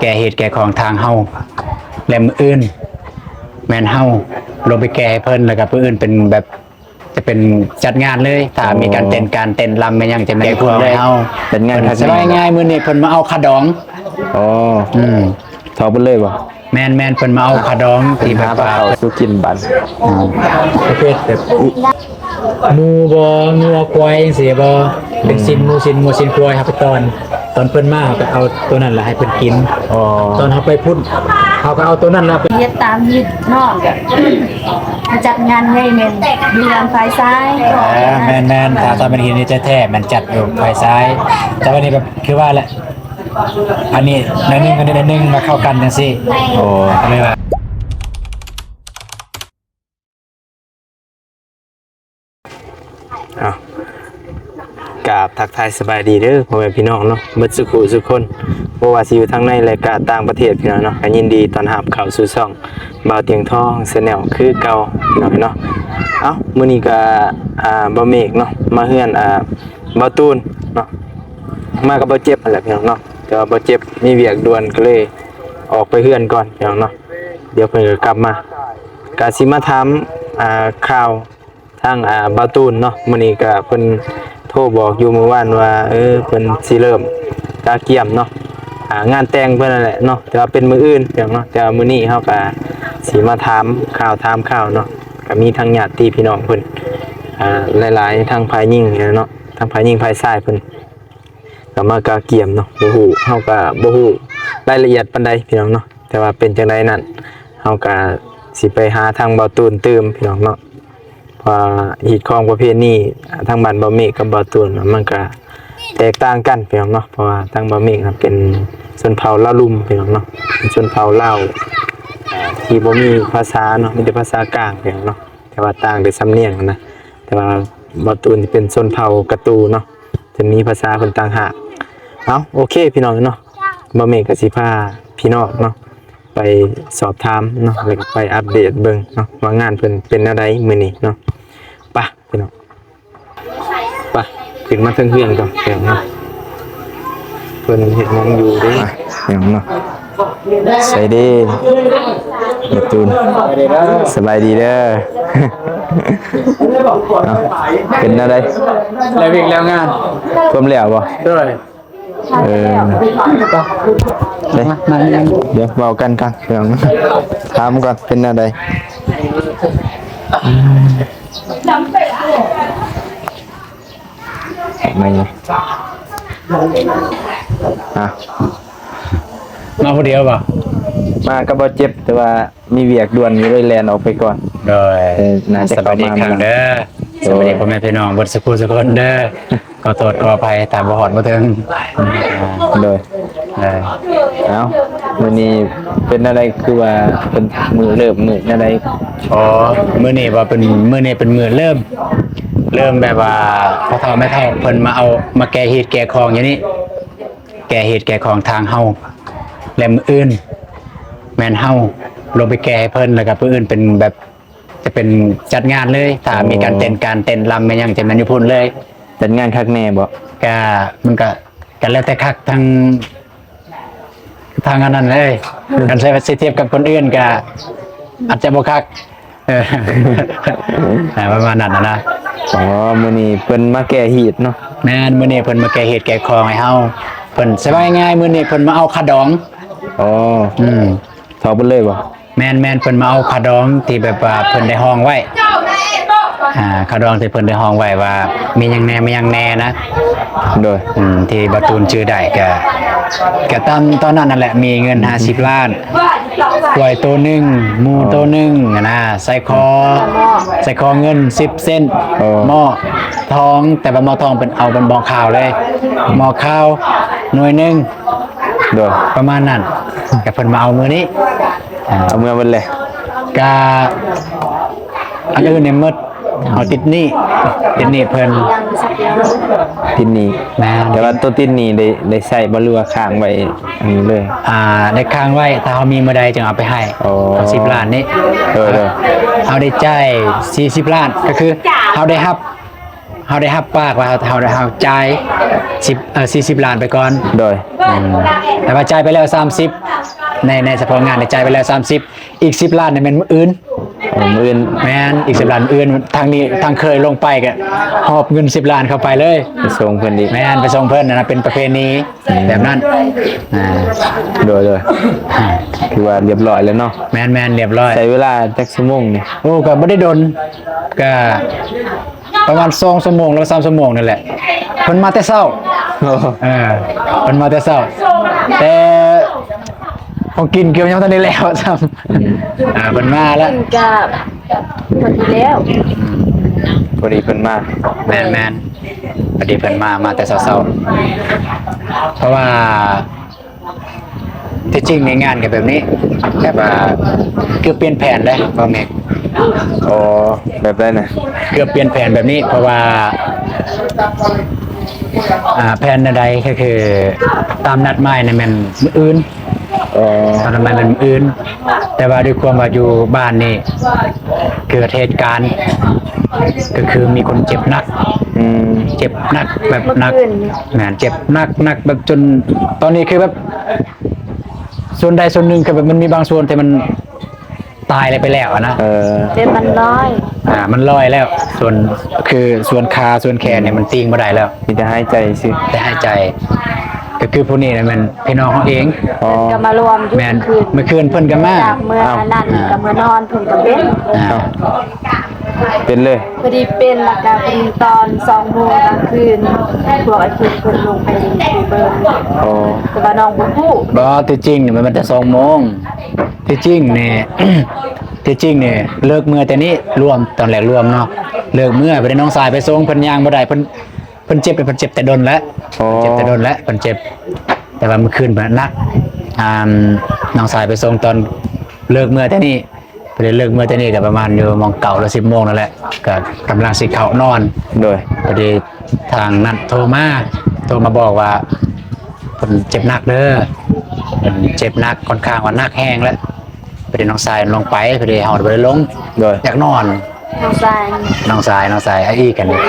แก่เหตุแก่ของทางเฮาและมืออื่นแม่นเฮาลงไปแก่ให้เพิ่นแล้วก็ผู้อื่นเป็นแบบจะเป็นจัดงานเลยถ้ามีการเต้นรำไม่ยังจะแก่พวกเลยเฮาเป็นงานสบายง่ายมื้อนี้เพิ่นมาเอาคาดองอ๋อทอเพิ่นเลยบ่แม่นเพิ่นมาเอาคาดองที่แบบว่าเขาสู้กินบัดประเภทแบบหมูบ่งัวควายจังซี่บ่เป็นสินหมูสินควายครับตอนเพิ่นมาเขาก็เอาตัวนั้นแหละให้เพิ่นกินตอนเฮาไปพุ่นเขาก็เอาตัวนั้นแล้วเฮ็ดตามยึดนอกจัดงานให้แม่นมีงานไฟซ้ายแม่นถ้าตอนเป็นเฮ็ดนี่แท้ๆมันจัดอยู่ฝ่ายซ้ายแต่วันนี้แบบคือว่าแหละอันนี้ในนึงกันในนึงมาเข้ากันจังซี่ก็เลยว่ากราบทักทายสบายดีเด้อพ่อแม่พี่น้องเนาะเบิดสุขุสุคนบ่ว่าสิอยู่ทางในและก็ต่างประเทศพี่น้องเนาะก็ยินดีต้อนรับเข้าสู่ช่องบ่าวเตียงทองแชนแนลคือเก่าพี่น้องเนาะเอ้ามื้อนี้ก็บ่เมฆเนาะมาเฮือนบ่าวตูนเนาะมากับบ่เจ็บนั่นแหละพี่น้องเนาะแต่ว่าบ่เจ็บมีเวียกด่วนก็เลยออกไปเฮือนก่อนพี่น้องเนาะเดี๋ยวเพิ่นก็กลับมาก็สิมาถามข่าวทางบ่าวตูนเนาะมื้อนี้ก็เพิ่นโทรบอกอยู่เมื่อวานว่าเพิ่นสิเริ่มกาเกี่ยมเนาะงานแต่งเพิ่นนั่นแหละเนาะแต่ว่าเป็นมื้ออื่นอย่างเนาะแต่ว่ามื้อนี้เฮาก็สิมาถามข่าวเนาะก็มีทั้งญาติพี่น้องเพิ่นหลายๆทางฝ่ายหญิงเนาะทางฝ่ายหญิงฝ่ายชายเพิ่นก็มากาเกี่ยมเนาะบ่ฮู้เฮาก็บ่ฮู้รายละเอียดปานใดพี่น้องเนาะแต่ว่าเป็นจังไดนั่นเฮาก็สิไปหาทางเบาตูนตื่มพี่น้องเนาะว่าหีดคองประเภทนี้ทางบ้านบ่เมฆกับบ่ตูนมันก็แตกต่างกันพี่น้องเนาะเพราะว่าทางบ่เมฆเป็นชนเผ่าลาวลุ่มพี่น้องเนาะเป็นชนเผ่าลาวที่บ่มีภาษาเนาะมีแต่ภาษากลางพี่น้องเนาะแต่ว่าต่างด้วยสำเนียงนะแต่ว่าบ่ตูนที่เป็นชนเผ่ากะตูเนาะจะมีภาษาเพิ่นต่างหากโอเคพี่น้องเนาะบ่เมฆก็สิพาพี่น้องเนาะไปสอบถามเนาะแล้วก็ไปอัปเดตเบิ่งเนาะว่างานเพิ่นเป็นอะไรมื้อนี้เนาะไปพี่น้องไปขึ้นมาเทิงเฮือนก่อนเดี๋ยวเนาะเพิ่นเฮ็ดงานอยู่เด้เดี๋ยวเนาะใส่ดีเด้ตูนสบายดีเด้อเป็นอะไรแล้ววิ่งแล้วงานท่วมแล้วบ่ด้วยเดี๋ยวเบากันกันเดี๋ยวถามก่อนเป็นอะไรไม่มาคนเดียวป่ะมาก็บ่เจ็บแต่ว่ามีเวียกด่วนอยู่เลยแลนออกไปก่อนโดยน่าจะสวัสดีครับเด้อสวัสดีพ่อแม่พี่น้องบนสกูสกุลเด้อขอโทษขออภัยตามบ่ฮอดบ่ถึงโดยมื้อนี้เป็นอะไรคือว่าเป็นมื้อเริ่มมื้ออะไรมื้อนี้ว่าเป็นมื้อนี้เป็นมื้อเริ่มแบบว่าพ่อเฒ่าแม่เฒ่าเพิ่นมาเอามาแก้เหตุแก้ของอย่างนี้แก้เหตุแก้ของทางเฮาและมื้ออื่นแม่นเฮาลงไปแก้ให้เพิ่นแล้วก็ผู้อื่นเป็นแบบจะเป็นจัดงานเลยถ้ามีการเต้นรำไม่ยังจะแม่นอยู่พุ่นเลยจัดงานคักแน่บ่ก็มันก็แล้วแต่คักทางอันนั้นเลยกันใช้เทียบกับคนอื่นก็อาจจะบ่คักประมาณนั้นนะมื้อนี้เพิ่นมาแก้เหตุเนาะแม่นมื้อนี้เพิ่นมาแก้เหตุแก้ของให้เฮาเพิ่นสบายง่ายมื้อนี้เพิ่นมาเอาคาดองทอเพิ่นเลยบ่แม่นเพิ่นมาเอาคาดองที่แบบว่าเพิ่นได้ห้องไว้คาดองที่เพิ่นได้ห้องไว้ว่ามีหยังแน่นะโดยที่บ่ตูนชื่อได้ก็ตอนนั้นนั่นแหละมีเงิน50 ล้านกล้วยตัวนึงหมูตัวนึงนะใส่คอเงิน10 เส้นหม้อทองแต่ว่าหม้อทองเป็นเอาเป็นบ่อข้าวเลยหม้อข้าวหน่วยนึงโดยประมาณนั้นก็เพิ่นมาเอามื้อนี้เอามื้อเพิ่นเลยก็อันอื่นเนี่ยหมดเอาติดหนี้เพิ่นติดหนี้แต่ว่าตัวติดหนี้ได้ใช้บ่หรือว่าค้างไว้อันนี้เลยได้ค้างไว้ถ้าเฮามีมื้อใดจึงเอาไปให้เอา10 ล้านนี้เอาได้จ่าย40 ล้านก็คือเฮาได้รับ เฮาได้รับปากว่าเฮาจ่าย40 ล้านไปก่อน โดย แต่ว่าจ่ายไปแล้ว30ในเฉพาะงานเนี่ยจ่ายไปแล้ว30อีก10 ล้านเนี่ยแม่นมื้ออื่น มื้ออื่น แม่นอีก10 ล้านอื่นทางนี้ทางเคยลงไปก็หอบเงิน10 ล้านเข้าไปเลย ไปส่งเพิ่นอีก แม่นไปส่งเพิ่นนะเป็นประเพณีแบบนั้นโดยคือว่าเรียบร้อยแล้วเนาะ แม่นเรียบร้อย ใช้เวลาจักชั่วโมงนี่ โอ้ก็บ่ได้โดนก็ประมาณ2 ชั่วโมงแล้ว3 ชั่วโมงนั่นแหละเพิ่นมาแต่เช้าเพิ่นมาแต่เช้าแต่ของกินเกี่ยวยังทันได้แล้วซ้ำเพิ่นมาแล้ว กับหมดแล้ว พอดีเพิ่นมา แม่นพอดีเพิ่นมาแต่เช้าๆเพราะว่าที่จริงในงานก็แบบนี้แบบว่าเกือบเปลี่ยนแผนเลยพ่อแม่ อ๋อแบบนั้นน่ะ เกือบเปลี่ยนแผนแบบนี้เพราะว่าแผนใดก็คือตามนัดหมายเนี่ยมันมื้ออื่น อ๋อ ตามนัดหมายมันมื้ออื่น แต่ว่าด้วยความว่าอยู่บ้านนี่เกิดเหตุการณ์ก็คือมีคนเจ็บหนัก เจ็บหนักแบบหนักแหมเจ็บหนักแบบจนตอนนี้คือแบบส่วนใดส่วนหนึ่งคือแบบมันมีบางส่วนที่มันตายอะไรไปแล้วอะนะ เป็นมันน้อย มันลอยแล้วส่วนคือส่วนขาส่วนแขนเนี่ยมันติ้งบ่ได้แล้ว มีแต่หายใจสิ แต่หายใจก็คือพวกนี้นะมันพี่น้องเขาเอง อ๋อ ก็มารวมอยู่ แม่น คืน เมื่อคืนเพิ่นกันมา จากเมื่อนั่นกับเมื่อนอนเพิ่นก็เป็น เป็นเลย พอดีเป็นแล้วก็เป็นตอน2 โมงกลางคืนพวกไอ้คืนเพิ่นลงไปดูเบิ่ง อ๋อ แต่ว่าน้องบ่ฮู้ บ่ที่จริงเนี่ยมันเป็นแต่2 โมงที่จริงเนี่ย ที่จริงเนี่ยเลิกเมื่อแต่นี้รวมตอนแรกรวมเนาะเลิกเมื่อไปได้น้องสายไปส่งเพิ่นย่างบ่ได้เพิ่นเจ็บแต่ดนแล้ว อ๋อ เจ็บแต่ดนแล้วเพิ่นเจ็บแต่ว่าเมื่อคืนเพิ่นหนักน้องสายไปส่งตอนเลิกเมื่อแต่นี้ไปได้เลิกเมื่อแต่นี้ก็ประมาณอยู่มองเก่าแล้ว10 โมงนั่นแหละก็กำลังสิเข้านอน โดย พอดีทางนั้นโทรมาบอกว่าเพิ่นเจ็บหนักเด้อเพิ่นเจ็บหนักค่อนข้างว่าหนักแห้งแล้วพอดีน้องสายลงไปพอดีเฮาบ่ได้ลง โดย อยากนอน น้องชาย น้องสายไอ้อีกันนี่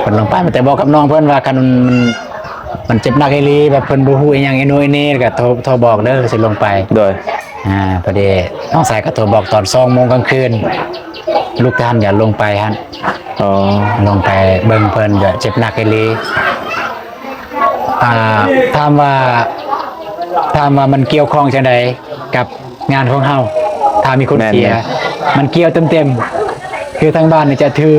เพิ่นลงไปแต่บอกกับน้องเพิ่นว่าคันมันเจ็บหนักอีหลีแบบเพิ่นบ่ฮู้อีหยังไอ้โน้ยนี่ก็โทรบอกเด้อสิลงไป โดย พอดีน้องสายก็โทรบอกตอน2 โมงกลางคืนลูกท่านอย่าลงไปหั่น อ๋อ ลงไปเบิ่งเพิ่นก็เจ็บหนักอีหลีถามว่ามันเกี่ยวข้องจังไดกับงานของเฮาถ้ามีคนเสียมันเกี่ยวเต็มๆคือทางบ้านนี่จะถือ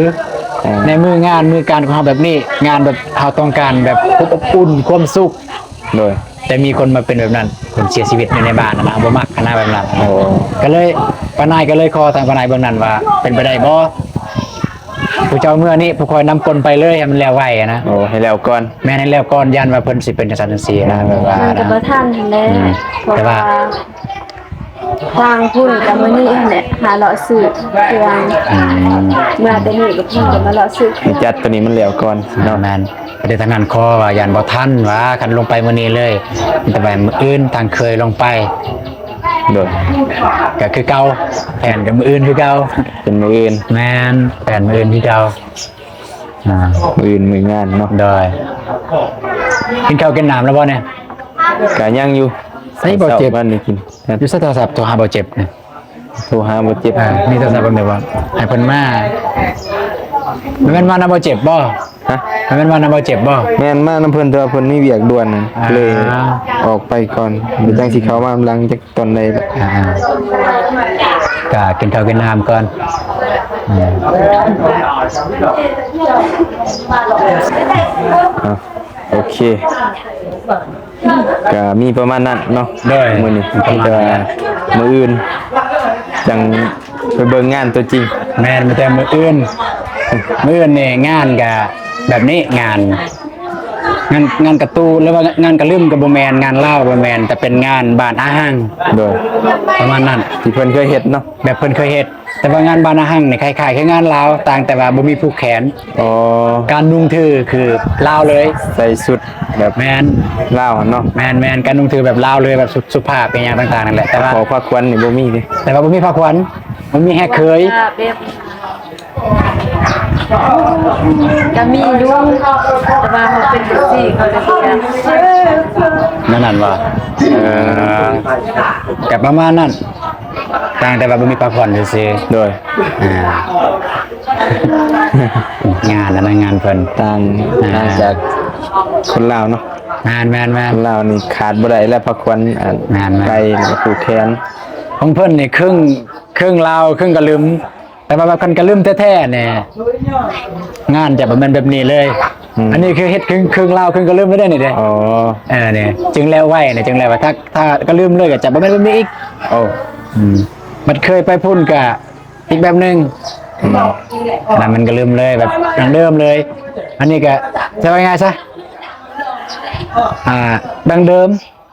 ในมืองานมือการของเฮาแบบนี้งานแบบเฮาต้องการแบบอบอุ่นความสุข โดย แต่มีคนมาเป็นแบบนั้นคนเสียชีวิตในบ้านนะบ่มักคณะแบบนั้น โอ้ ก็เลยป้านายก็เลยขอทางป้านายเบื้องนั้นว่าเป็นไปได้บ่ผู้เจ้าเมื่อนี้ผู้คอยนำคนไปเลยให้มันแล้วไว้นะ โอ้ให้แล้วก่อน แม่ให้แล้วก่อนยันว่าเพิ่นสิเป็นจังซั่นจังซี่นะแบบว่า มันก็ นะ บ่ทันหั่นแหละเพราะ แต่ว่า ว่าทางพุ่นกับมื้อนี้หั่นแหละหาเลาะซื้อเครื่องเมื่อแต่นี้ก็เพิ่นก็มาเลาะซื้อ ให้จัดตัวนี้มันแล้วก่อนเนาะ แม่นประเด็นทางนั้นขอว่ายันบ่ทันว่าคันลงไปมื้อนี้เลยแต่ว่ามื้ออื่นทางเคยลงไป โดย ก็คือเก่าแผนกับมื้ออื่นคือเก่า เป็นมืออื่น แม่นแผนมื้ออื่นคือเก่ามืออื่นมืองานเนาะ โดยกินข้าวกินน้ำแล้วบ่เนี่ย กะยังอยู่ ใส่บ่เจ็บ บ้านนี่กิน อยู่ใส่โทรศัพท์โทรหาบ่เจ็บเนี่ย โทรหาบ่เจ็บ มีโทรศัพท์เบิ่งได้บ่ให้เพิ่นมามันแม่นว่านำบ่เจ็บบ่ ฮะ มันแม่นว่านำบ่เจ็บบ่ แม่นมาน้ำเพิ่นแต่ว่าเพิ่นมีเวียกด่วนน่ะ อ่า เลยออกไปก่อนเดี๋ยวจังสิเข้ามาหลังจากตอนใดล่ะ ก็กินข้าวกินน้ำก่อน อ่ะโอเคก็มีประมาณนั้นเนาะ โดย มื้อนี้ ประมาณ แต่ว่า นั้น มื้ออื่นจังไปเบิ่งงานตัวจริง แม่นแต่มื้ออื่นนี่งานก็แบบนี้งานกระตูหรือว่างานกระลืมกับบ่แม่นงานเล่าบ่แม่นแต่เป็นงานบ้านอาหาร โดย ประมาณนั้น ที่เพิ่นเคยเฮ็ดเนาะ แบบเพิ่นเคยเฮ็ดแต่ว่างานบ้านอาหารนี่คล้ายๆคืองานลาวต่างแต่ว่าบ่มีผูกแขน อ๋อ การนุ่งถือคือลาวเลย ใส่ชุดแบบ แม่น ลาวเนาะ แม่นการนุ่งถือแบบลาวเลยแบบสุภาพเป็นอย่างต่างๆนั่นแหละแต่ว่า ขอพักควันนี่บ่มีเด้ แต่ว่าบ่มีผ้าขวัญบ่มีแฮกเคย แบบ ก็มีอยู่แต่ว่าเขาเป็นแบบนี้เขาจะเป็น นั่นว่ากับประมาณนั้นต่างแต่ว่าบ่มีพักผ่อนซื่อ โดย ๆงานแล้วนะงานเพิ่น ต่างจากคนลาวเนาะ งานแม่น คนลาวนี่ขาดบ่ได้แล้วพักควรไปผูกแขน ของเพิ่นนี่ครึ่งลาวครึ่งกะลืมแต่ว่าเพิ่นกะลืมแท้ๆเนี่ยงานจะบ่แม่นแบบนี้เลย อันนี้คือเฮ็ดครึ่งลาวครึ่งกะลืมไม่ได้นี่เด้ อ๋อ เนี่ยจึงแล้วไว้เนี่ยจึงแล้วว่าถ้ากะลืมเลยก็จะบ่แม่นแบบนี้อีก โอ้ มันเคยไปพุ่นกะอีกแบบหนึงนั่นมันก็ลืมเลยแบบดังเดิมเลย อันนี้ก็จะว่าไงซะดังเดิม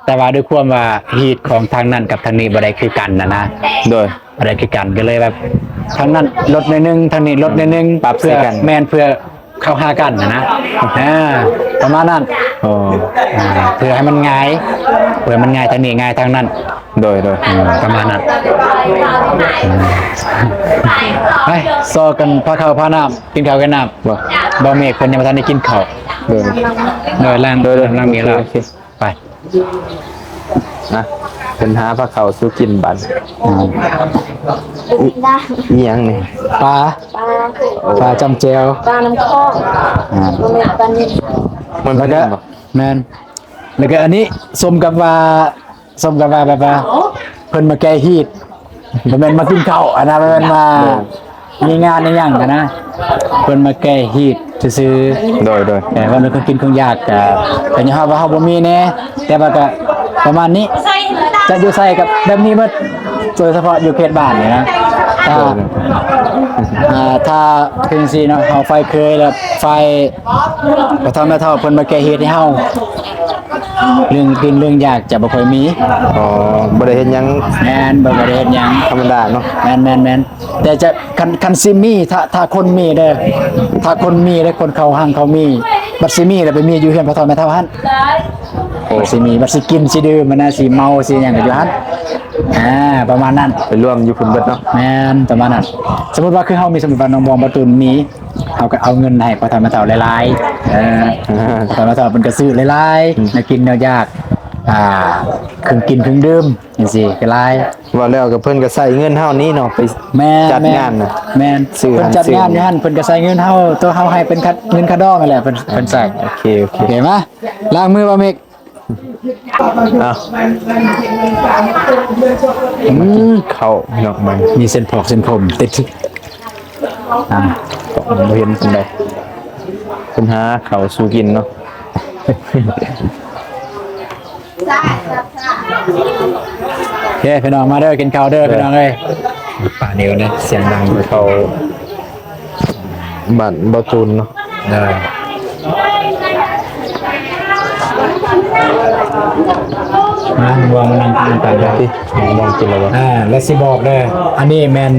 แต่ว่าด้วยความว่าฮีตของทางนั้นกับทางนี้บ่ได้คือกันนะ โดย บ่ได้คือกันก็เลยแบบทางนั้นลดหน่อยนึงทางนี้ลดหน่อยนึง ปรับใส่กัน แม่นเพื่อเข้าหากันนะประมาณนั้น อ๋อ เพื่อให้มันง่ายเพื่อมันง่ายทางนี้ง่ายทางนั้น โดย ประมาณนั้นไปซอกันพาข้าวพาน้ำกินข้าวกันน้ำบ่เมฆเพิ่นยังบ่ทันได้กินข้าว โดย โดยล่างล่างมีแล้ว โอเค ไป นะเป็นหาพระเขาสู้กินบัน ได้ อีหยังนี่ ปลา ปลา ปลาจำเจว ปลาน้ำข้องมันเป็นปลานิ่ม มัน แล้ว เพิ่ ก็ นบ่ แมนแล้วก็อันนี้สมกับว่าแบบว่าเพิ่นมาแก้ฮีตบ่แม่นมากินข้าวอันนั้นบ่แม่นมามีงานในหยังกันนะเพิ่นมาแก้ฮีตซื่อๆ โดย แต่ว่ามันก็กินของยากแต่ยังว่าเฮาบ่มีแน่แต่ว่าก็ประมาณนี้จะอยู่ใส่กับแบบนี้เบิดโดยเฉพาะอยู่เขตบ้านนี่นะถ้าเป็นสิเนาะเฮาไฟเคยแล้วไฟก็ทำให้เท่าเพิ่นมาแก้เฮ็ดให้เฮาเรื่องกินเรื่องยากจะบ่ค่อยมี อ๋อบ่ได้เฮ็ดหยัง แม่นบ่ได้เฮ็ดหยัง ธรรมดาเนาะ แม่นแต่จะคันซิมีถ้าคนมีเด้อถ้าคนมีได้คนเข้าห้างเขามีบัดซิมีแล้วไปมีอยู่เฮือนพระทอดแม่เฒ่าหั่นบัดซิมีบัดสิกินสิดื่มมันน่ะสิเมาสิหยังก็อยู่หั่นประมาณนั้น ไปร่วมอยู่พุ่นเบิดเนาะ แม่นประมาณนั้นสมมุติว่าคือเฮามีสมมุติว่าน้องบอมบ่ตุนมีเฮาก็เอาเงินให้พระทอดแม่เฒ่าหลายๆพระทอดแม่เฒ่าเพิ่นก็ซื้อหลายๆน่ากินแนวยากครึ่งกินครึ่งดื่มจังซี่ก็หลาย ว่าแล้วก็เพิ่นก็ใส่เงินเฮานี้เนาะไป แม่น จัดงานน่ะ แม่น ซื้อ เพิ่นจัดงานอยู่หั่นเพิ่นก็ใส่เงินเฮาตัวเฮาให้เป็นเงินค่าดอกนั่นแหละเพิ่นใส่ โอเค โอเคมาล้างมือบ่เมก เอาเข้าพี่น้องมัน มีเส้นผอกเส้นผมติดบ่เห็นปานใดเพิ่นหาข้าวสู้กินเนาะ โอเคพี่น้องมาเด้อกินข้าวเด้อพี่น้องเอ้ยป่าเดียวนะเสียงดัง เขาบ้านบ่ตูนเนาะ เด้อมาบวงมานั่งกินกันเด้อ ที่ลองกินแล้วบ่ และสิบอกเด้ออันนี้แม่น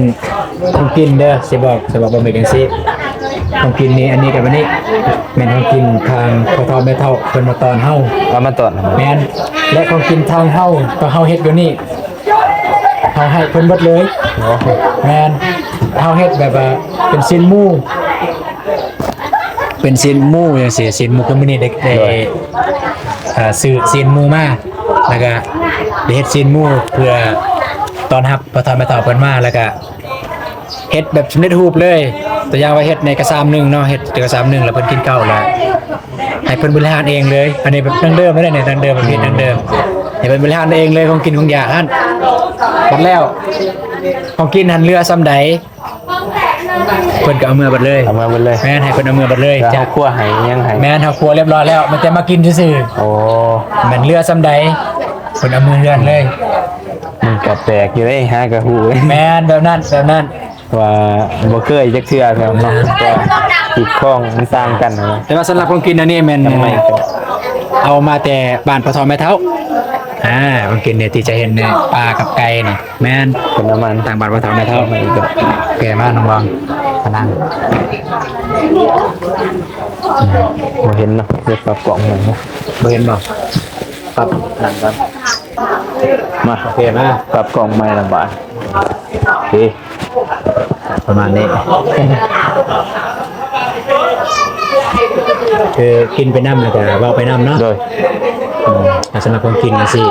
ของกินเด้อสิบอกบ่เมกจังซี่ของกินนี้อันนี้กับอันนี้แม่นของกินทางพ่อเฒ่าแม่เฒ่าเพิ่นมาตอนเฮา เอามาตอน แม่นและของกินทางเฮาก็เฮาเฮ็ดอยู่นี่เฮาให้เพิ่นเบิดเลยแม่นเฮาเฮ็ดแบบว่าเป็นชิ้นหมูจังซี่ชิ้นหมูคือมื้อนี้ได้ซื้อชิ้นหมูมาแล้วก็ได้เฮ็ดชิ้นหมูเพื่อตอนรับพอทอดแม่เฒ่าเพิ่นมาแล้วก็เฮ็ดแบบสำเร็จรูปเลยตัวอย่างว่าเฮ็ดในกระซามนึงเนาะเฮ็ดในกระซามนึงแล้วเพิ่นกินข้าวแล้วให้เพิ่นบริหารเองเลยอันนี้แบบดั้งเดิมไม่ได้เนี่ยดั้งเดิมประเภทดั้งเดิมให้เพิ่นบริหารเองเลยของกินของอยากหั่นบัดแล้วของกินหันเรือซ้ำใดเพิ่นก็เอามือบัดเลย เอามาเบิดเลย แม่นให้เพิ่นเอามือบัดเลย แล้ว จ้ะ เฮาคั่วให้ยังให้ แม่นเฮาครัวเรียบร้อยแล้วมันจะมากินซื่อ โอ้ ๆแม่นเรือซ้ำใดเพิ่นเอามือเรือนเลย มันก็แปลกอยู่เด้หากะฮู้เว้ย แม่นแบบนั้นว่าบ่เคยจักเทื่อครับเนาะว่าผิดข้องมันต่างกันนะ แต่ว่าสำหรับของกินอันนี้แม่น ทำไมกัน เอามาแต่บ้านปะทอแม่เฒ่าของกินเนี่ยที่จะเห็นเนี่ยปลากับไก่นี่แม่น เป็นน้ำมัน ต่างบ้านปะทอแม่เฒ่ามาอีกก็แก่มากน้องบางพนัง บ่เห็นเนาะเรียกปลากล่องเหมือนเนาะ บ่เห็นบ่ครับนั่นครับ มา โอเคมา ปรับกล่องใหม่ละบาทโอเค ประมาณนี้ คือกินไปน้ำแล้วก็เว้าไปน้ำเนาะ โดย สำหรับคนกินนะสิ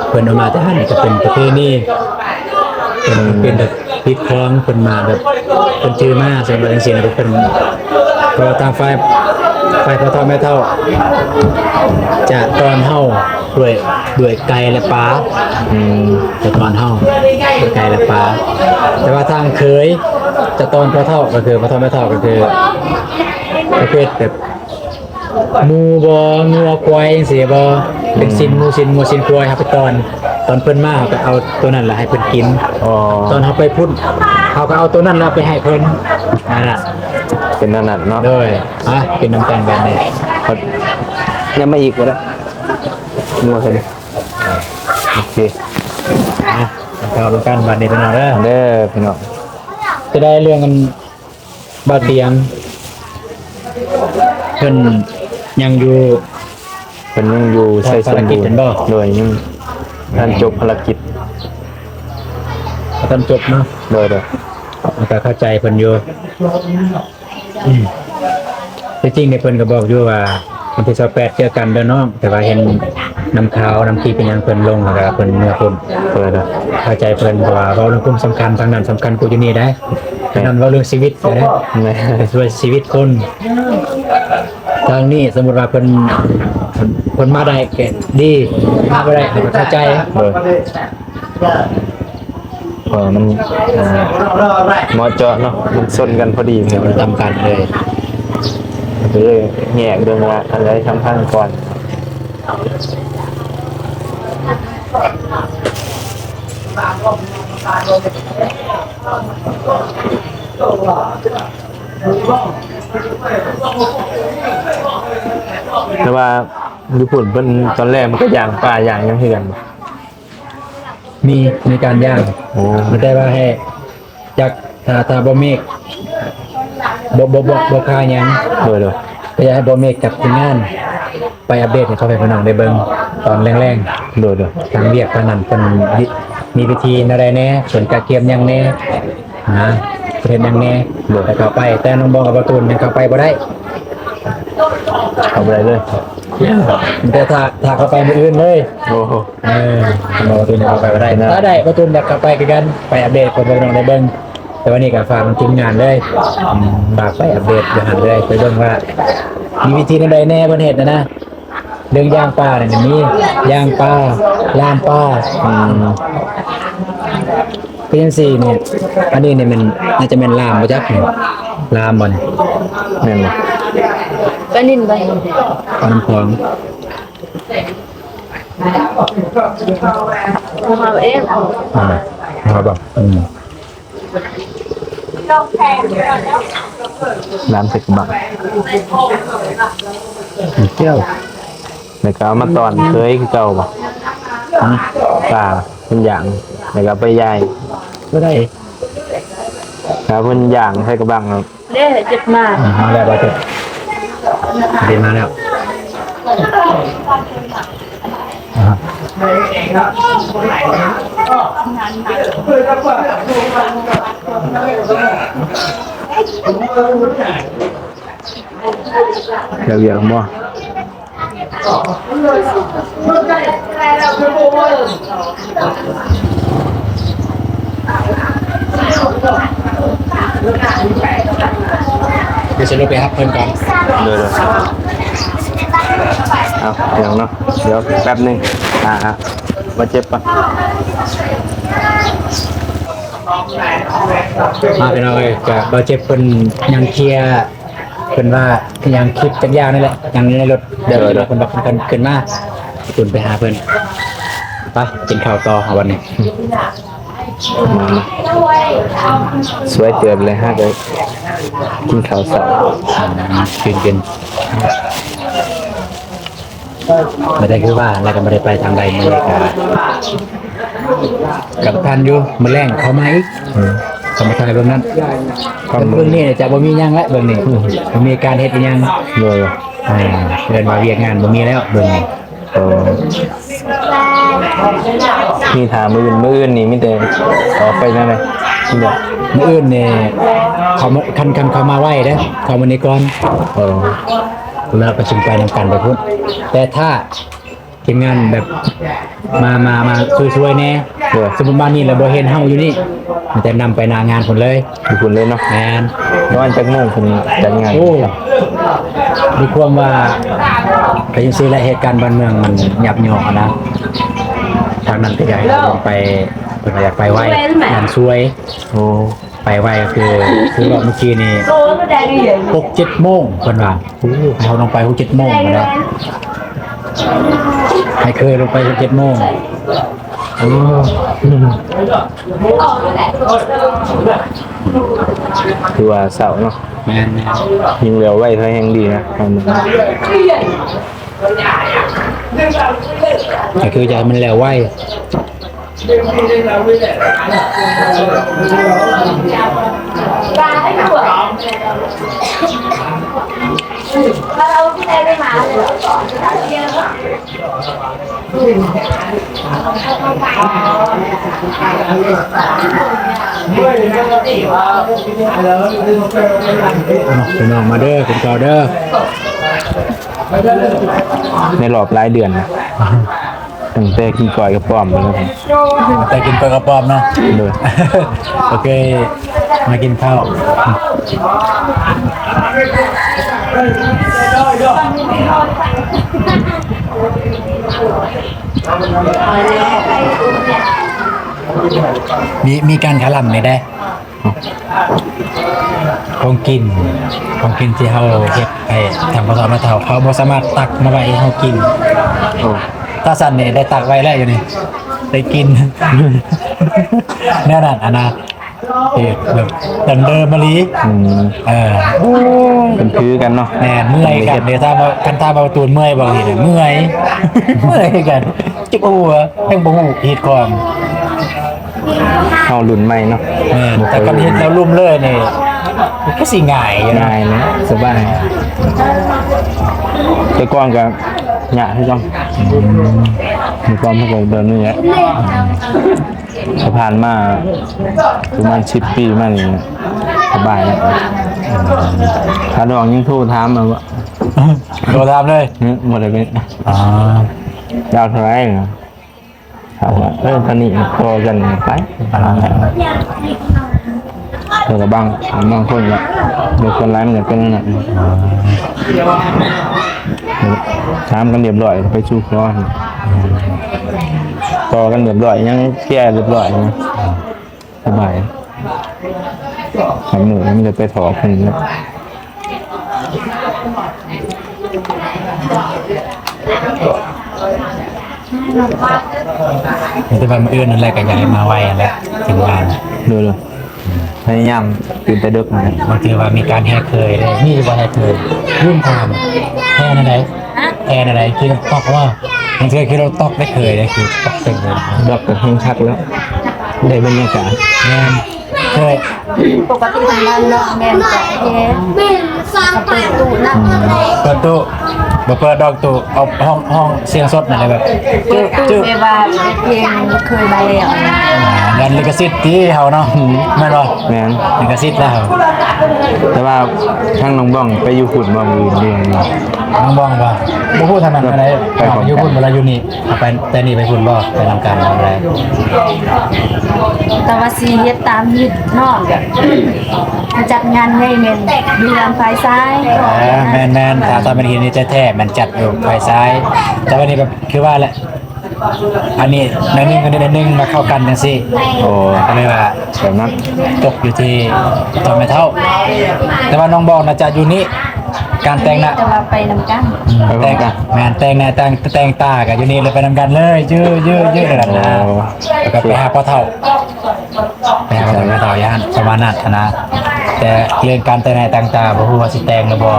เพิ่นเอามาแต่หั่นก็เป็นประเพณีเป็นแบบพิดคล้องเพิ่นมาแบบเพิ่นชื่อมาสำหรับจังซี่นะเพิ่นก็ตามฝ่ายพ่อเฒ่าแม่เฒ่าจะตอนเฮาด้วยไก่และปลาจะตอนเฮาด้วยไก่และปลาแต่ว่าทางเคยจะตอนพ่อเฒ่าก็คือพ่อเฒ่าแม่เฒ่าก็คือประเภทแบบหมูบ่งัวควายจังซี่บ่เป็นสินหมูสินงัวสินควายครับไปตอนเพิ่นมาก็เอาตัวนั้นล่ะให้เพิ่นกิน อ๋อ ตอนเฮาไปพุ่นเฮาก็เอาตัวนั้นล่ะไปให้เพิ่นนั่นล่ะ เป็นนั่นน่ะเนาะ โดยเป็นน้ำแต่งแบบนี้ ยังไม่อีกวะนัวใช่ดิโอเค เราดูกันบัดนี้เป็นเอาเด้อ เด้อพี่น้อง จะได้เรื่องกันบ่เตียงเพิ่นยังอยู่ เป็นยังอยู่ใส่สม ภารกิจ บูร เป็น ณ์ บ่ โดยยังท่านจบภารกิจ ตอนจบเนาะ โดย มันก็เข้าใจเพิ่นอยู่ที่จริงเนี่ยเพิ่นก็บอกอยู่ว่าวันที่28เจอกันเด้อน้องแต่ว่าเห็นน้ำขาวน้ำขี้เป็นหยังเพิ่นลงแล้วก็เพิ่นเมื่อเพิ่น โดย เข้าใจเพิ่นเพราะว่าเว้าเรื่องคุมสำคัญทางนั้นสำคัญกูอยู่นี่ได้ทางนั้นเว้าเรื่องชีวิตได้ แม่ ช่วยชีวิตคนทางนี้สมมุติว่าเพิ่นมาได้ก็ดีมาบ่ได้ก็เข้าใจ โดยมันเหมาะเจาะเนาะมันซนกันพอดีเนี่ย ตามกันเลย เลยแยกเรื่องว่าอะไรสำคัญก่อนแต่ว่าญี่ปุ่นเป็นตอนแรกมันก็อย่างป่าอย่างยังเหือน มีการย่าง โอ้ ไม่ได้ว่าให้จากถ้าบ่เมฆบ่คาหยัง โดย ก็อยากให้บ่เมฆกับทีมงานไปอัปเดตให้เขาไปพี่น้องได้เบิ่งตอนแรง โดย ๆทางเวียกทางนั้นเพิ่นมีวิธีอะไรแน่ส่วนกระเทียมหยังแน่ประเทศหยังแน่แต่เข้าไปแต่น้องบองกับประตูนยังเข้าไปบ่ได้ เอาไปเลย แต่ถ้าเข้าไปมื้ออื่นเลย โอ้โห บอกประตูนเข้าไปบ่ได้ถ้าได้ประตูนอยากเข้าไปคือกันไปอัปเดตคนพี่น้องได้เบิ่งแต่วันนี้ก็ฝากทีมงานเลยฝากไปอัปเดตอยู่หั่นเลยไปเบิ่งว่ามีวิธีใดแน่บนเฮ็ดนะเรื่องย่างปลาเนี่ยมีย่างปลาล่ามปลาเป็นจังซี่เนี่ยอันนี้เนี่ยมันน่าจะเป็นล่ามบ่จักนี่ล่ามบ่นี่ แม่นบ่ ก็นินไป เอาน้ำของ มาเอง เอาบ่น้ำใส่กระบะ เที่ยว แล้วก็เอามาตอนเคยคือเก่าบ่ป่าเป็นอย่างแล้วก็ไปย่าย บ่ได้ ครับเป็นอย่างใส่กระบังครับ เด้เจ็บมาก มาแล้วบ่เจ็บเดินมาแล้วเดี๋ยวเดี๋ยวบ่ เดี๋ยวฉันลงไปฮับเพิ่นก่อน เดี๋ยวเอาเดี๋ยวเนาะเดี๋ยวแป๊บหนึงมาเจ็บปะ มาเป็นเอาเลยก็บ่เจ็บเพิ่นยังเคลียร์เพิ่นว่ายังคลิปจักอย่างนั่นแหละยังอยู่ในรถเดี๋ยวเพิ่นบอกเพิ่นขึ้นมาคุณไปหาเพิ่นไปกินข้าวต่อวันนี้ สวยเตือนเลยฮะเลยกินข้าวสาร กินไม่ได้คือว่าแล้วก็ไม่ได้ไปทางใดนี่กับพันอยู่มาแรงเขามาอีกเขามาทายเบื้องนั้นเบื้องนี้จะบ่มีหยังแล้วเบื้องนี้บ่มีการเฮ็ดอีหยัง เลย เดินมาเวียกงานบ่มีแล้วเบื้องนี้ เออ มีถามมื้ออื่นนี่มีแต่ออกไปนั่นเลยที่แบบ มื้ออื่นนี่เขามาคันเขามาไหว้เด้อเขามานี่ก่อน เออ แล้วก็ชิมไปนำกันไปพุ่นแต่ถ้าทีมงานแบบมาช่วยๆแน่สมมุติว่านี่เราบ่เห็นเฮาอยู่นี่มันจะนำไปหน้างานพุ่นเลย ดูคุณเลยเนาะ แม่น นอนจักโมงคุณจัดงาน โอ้มีความว่าก็ยังซี่แหละเหตุการณ์บ้านเมืองมันยับยั้งนะทางนั้นก็อยากให้เราลงไปเพิ่นก็อยากไปไหว้งานช่วย โอ้ ไปไหว้ก็คือรอบเมื่อกี้นี่6-7 โมงเพิ่นว่าให้เราลงไป6-7 โมงนะให้เคยลงไป6-7 โมง โอ้คือว่าเสาเนาะ แม่น ยิงเร็วไว้เท่าแห่งดีนะเอามา ก็คือจะให้มันแล้วไว้พี่น้องมาเด้อคุณเก่าเด้อ ในรอบหลายเดือนนะตั้งแต่กินก่อยกับป้อมไปแล้วผม แต่กินเปลือกกระป๋อมเนาะ เลย โอเคมากินข้าว มีการขลังไหมได้ของกินที่เฮาเฮ็ดให้ทางพสมาเฒ่าเขาบ่สามารถตักมาไว้ให้เฮากิน โอ้ ตาสั่นนี่ได้ตักไว้แล้วอยู่นี่ได้กิน แน่นอนอะนะแบบดังเดิมมาลี อืม เป็นคือกันเนาะ แน่เมื่อยกันเดี๋ยวถ้าคันถ้าเบาตูนเมื่อยบางทีเนี่ยเมื่อย เมื่อยกันจิบหัวแม่งบ่ฮู้เหตุก่อน เข้ารุ่นใหม่เนาะ แต่กันเห็นแล้วลุ่มเลยนี่ก็สิง่ายอยู่นะ ง่ายนะสบายแต่ก่อนก็หยาให้จ้องมีความเข้าใจแบบนี้แหละสะพานมาประมาณ10 ปีมานี่สบายแล้วถ้าดองยังโทรถามมาว่า โดนทำเลย หมดเลยเป็น อ๋อ ดาวเท่าไหรเนาะถามว่าตอนนี้พอกันไปแต่บางคนก็เด็กคนร้ายมันก็เป็นนั่นแหละถามกันเรียบร้อยไปชูคอพอกันเรียบร้อยยังแก้เรียบร้อยนะสบายทำหนูไม่ได้ไปถอคนแล้ว แต่ว่ามื้ออื่นนั่นแหละก็อยากให้มาไว้นั่นแหละทีมงาน ดูเลยพยายามตื่นแต่ดึกนะ บางทีว่ามีการแฮกเคยเลยมีบ่แฮกเคยรุ่นทามแฮนั่นไหนแฮนั่นไหนคิดตอกว่ามันเคยคิดเราตอกได้เคยได้คือตอกเต็มเลย ดอกกับแห้งคักแล้วได้บรรยากาศ แม่นเคย ปกติทางบ้านเนาะแม่นจะเฮ็ดเปิดตู้นั่ง เปิดตู้บ่เปิดดอกตู้เอาห้องเสียงสดนั่นแหละแบบ เปิดตู้ไปว่าเพลงเคยมาแล้ว ดันลิขสิทธิ์ที่เฮาเนาะแม่นบ่ แม่น ลิขสิทธิ์แล้ว แต่ว่าช่างน้องบ้องไปอยู่ขุดบ้องอื่นเรื่องนี้ น้องบ้องบ่บ่พูดทางนั้นอะไร ไปพร้อมกัน อยู่พุ่นเวลาอยู่นี่เอาไปแต่นี่ไปพุ่นบ่ไปนำกันอะไร แต่ว่าสิเฮ็ดตามฮิตนอกแบบจัดงานให้แม่นมีลำไฟซ้าย แม่นถ้าตอนเป็นทีนี่แท้ๆมันจัดอยู่ฝ่ายซ้าย แต่วันนี้แบบคือว่าแหละอันนี้ในนึงกับในนึงมาเข้ากันจังซี่ โอ้ ก็เลยว่า แบบนั้น ตกอยู่ที่ตอนไม่เท่า แต่ว่าน้องบอกน่าจะอยู่นี่การแต่งหน้า จะมาไปนำกัน แต่งแม่นแต่งหน้าแต่งตากับอยู่นี่เลยไปนำกันเลยยื้อเลยนะแล้วก็ไปหาพ่อเฒ่าไปหาพ่อเฒ่าย่านประมาณนั้นนะแต่เรื่องการแต่งหน้าแต่งตาบ่ฮู้ว่าสิแต่งหรือบ่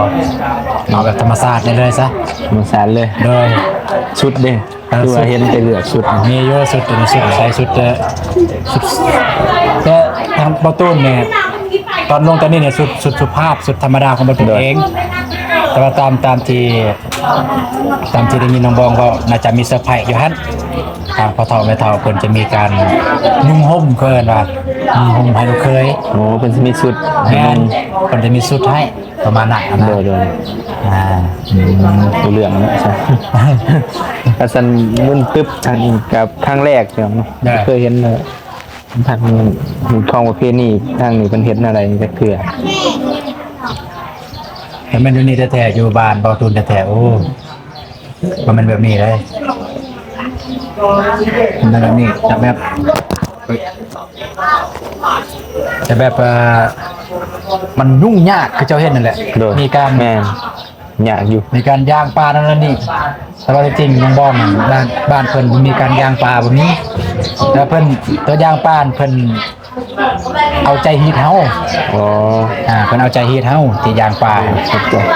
เอาแบบธรรมชาติได้เลยซะ มันแสนเลย โดย ชุดเด้คือว่าเห็นไปเลือกชุด มีเยอะสุดตัวนี้สุดใส่สุดสุดแต่ทางประตูเนี่ยตอนลงตอนนี้เนี่ยสุดสุภาพสุดธรรมดาของประตูเอง แต่ว่าตามที่ได้ยินน้องบองก็น่าจะมีเซอร์ไพรส์อยู่ฮั่น ทางพ่อเฒ่าแม่เฒ่าเพิ่นจะมีการนุ่งห่มเพิ่นว่านุ่งห่มให้ลูกเคย โอ้เป็นสิมีสุด แม่นเพิ่นจะมีสุดให้ประมาณนั้นนะ โดย อ่า ดูเรื่องนะใช่ อาจารย์มึนตึ๊บทางนี้กับครั้งแรกเนาะเคยเห็นเลยทางทองประเภทนี้ทางนี้เป็นเห็นอะไรจะเกลือ เห็นมันอยู่นี่แท้ๆอยู่บ้านเบาตูนแท้ๆโอ้มันเป็นแบบนี้เลยมันแบบนี้จะแบบมันยุ่งยากคือเจ้าเห็นนั่นแหละ โดย มีการ แม่นอยากอยู่ มีการย่างปลานั่นนี่แต่ว่าจริงๆน้องบอมบ้านเพิ่นมีการย่างปลาแบบนี้แล้วเพิ่นตัวย่างปลาเพิ่นเอาใจฮีทเฮา อ๋อ เพิ่นเอาใจฮีทเฮาที่ย่างปลา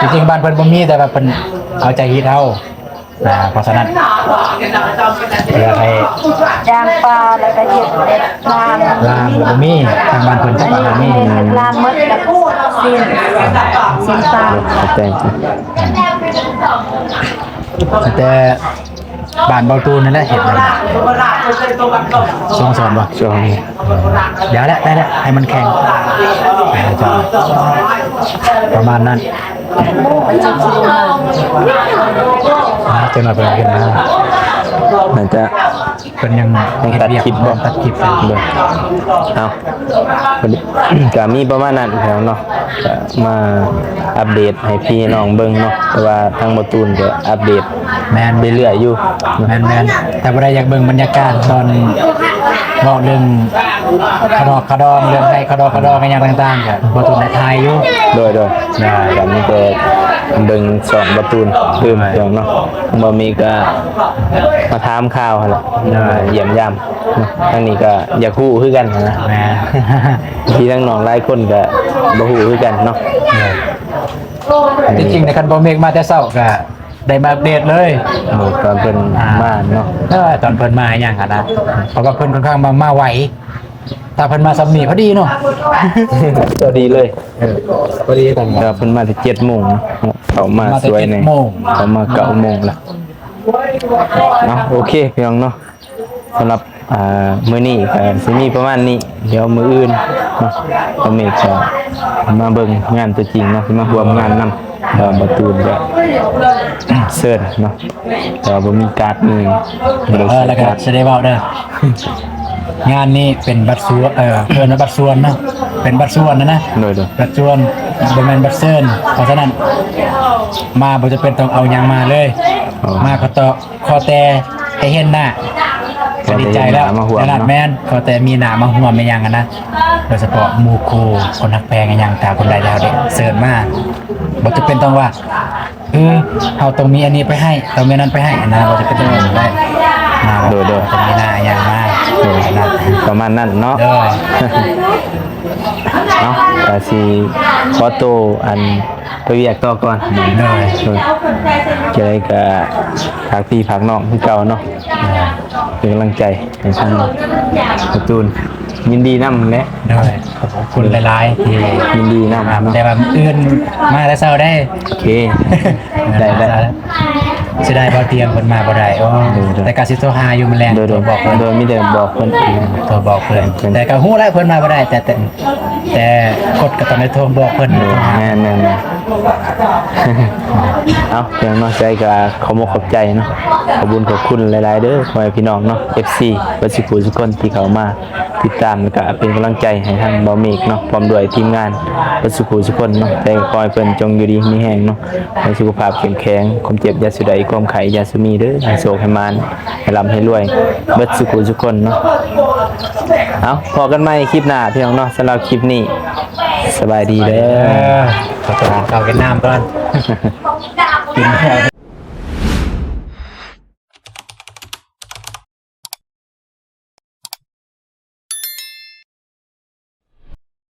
จริงๆบ้านเพิ่นบ่มีแต่ว่าเพิ่นเอาใจฮีทเฮาเพราะฉะนั้นเพื่อให้ ยางปลาแล้วก็เห็ดเด็ดลาน ลานบ่มีทางบ้านเพิ่นจักบ้านบ่มี ลานมดกับสิ้นปลา เข้าใจจริง แต่บ้านเบาตูนนั่นแหละเห็ดมันสอนบ่ ช่วง เดี๋ยวแหละได้แล้วให้มันแข็งจะประมาณนั้น มันจะกินมา จะมาเป็นกันนะ น่าจะ เป็นยัง ตัดคลิปบ่ ตัดคลิปเลย เด้อเอาพอดี ก็มีประมาณนั้นแล้วเนาะก็มาอัปเดตให้พี่น้องเบิ่งเนาะแต่ว่าทางบ่ตูนก็อัปเดต แมน เรื่อยๆอยู่ แมนแต่บ่ได้อยากเบิ่งบรรยากาศตอนเว้าเรื่องขดอกขดองเรื่องให้ขดอกขดองกันอย่างต่างๆก็บ่ต้องได้ทายอยู่ โดยก็มีแต่เบิ่งสอนบ่ตูนตื่มอย่างเนาะบ่มีก็มาถามข่าวหั่นแหละเยี่ยมยามเนาะทางนี้ก็อยากฮู้คือกันนะ แมน พี่ทั้งน้องหลายคนก็บ่ฮู้คือกันเนาะ จริงๆในคันบ่เมฆมาแต่เช้าก็ได้มาอัปเดตเลย หมู่ตอนเพิ่นมาเนาะ ตอนเพิ่นมาอย่างอะนะเพราะว่าเพิ่นค่อนข้างมาไวถ้าเพิ่นมาสำนีพอดีเนาะ ก็ดีเลย พอดีกัน ก็เพิ่นมาแต่7:00 นเข้ามา มาแต่ สวยแน่ 7 โมง เข้ามา9:00 นแล้วเนาะโอเคพี่น้องเนาะสำหรับมื้อนี้ก็สิมีประมาณนี้เดี๋ยวมื้ออื่นเนาะก็เมฆจะมาเบิ่งงานตัวจริงเนาะสิมาร่วมงานนำบ่ตูนก็เสิร์ชเนาะแต่ว่าบ่มีการ์ดมีบ่ได้ แล้วก็ การ์ด จะได้เว้าเด้องานนี้เป็นบัตรส่วนเพิ่นว่าบัตรส่วนเนาะเป็นบัตรส่วนนะ โดย บัตรส่วนบ่แม่นบัตรเซิร์นเพราะฉะนั้นมาบ่จะเป็นต้องเอาหยังมาเลย มาก็ต่อขอแต่ให้เห็นหน้าก็ดีใจแล้วขนาดแม่นขอแต่มีหน้ามาห่วมไม่ยังกันนะโดยเฉพาะหมู่ครูคนฮักแพงกันยังตาคนใดแล้วเด็กเซิร์นมาบ่จะเป็นต้องว่าเอาตรงนี้อันนี้ไปให้ตรงนี้นั้นไปให้นะบ่จะเป็นต้องได้มาจะมีหน้าอย่างมากขนาด ประมาณนั้นเนาะ เด้อ เนาะก็สิขอตัวอันไปเวียกต่อก่อน เด้อ จะได้ก็ฝากพี่ฝากน้องคือเก่าเนาะเป็นกำลังใจให้ทางการ์ตูนยินดีนำและ เด้อขอบคุณหลายๆที่ ยินดีนำเนาะ แต่ว่าอื่นมาแต่เช้าได้ โอเคได้ สิได้บ่เตรียมเพิ่นมาบ่ได้แต่ก็สิโทรหาอยู่มื้อแลง โดย โทรบอกเพิ่น โดยมีแต่บอกเพิ่น โทรบอกเพิ่นแต่ก็ฮู้แล้วเพิ่นมาบ่ได้แต่กดก็ต้องได้โทรบอกเพิ่น แม่นเอาเพียงน้อยใจก็ขอมกขอบใจเนาะขอบคุญขอบคุณหลายๆเด้อพ่อแม่พี่น้องเนาะ FC บัดสิผู้ทุกคนที่เข้ามาติดตามแล้วก็เป็นกำลังใจให้ทางบ่เมกเนาะพร้อมด้วยทีมงานบัดสิผู้ทุกคนเนาะแต่ขอให้เพิ่นจงอยู่ดีมีแรงเนาะให้สุขภาพเข้มแข็งความเจ็บอย่าสุใดความไข้อย่าสุมีเด้อให้โชคให้มานให้ร่ำให้รวยเบิดสุขทุกคนเนาะเอาพอกันใหม่คลิปหน้าพี่น้องเนาะสำหรับคลิปนี้สบายดีเด้อ ขอตัวเข้ากินน้ำก่อนกิน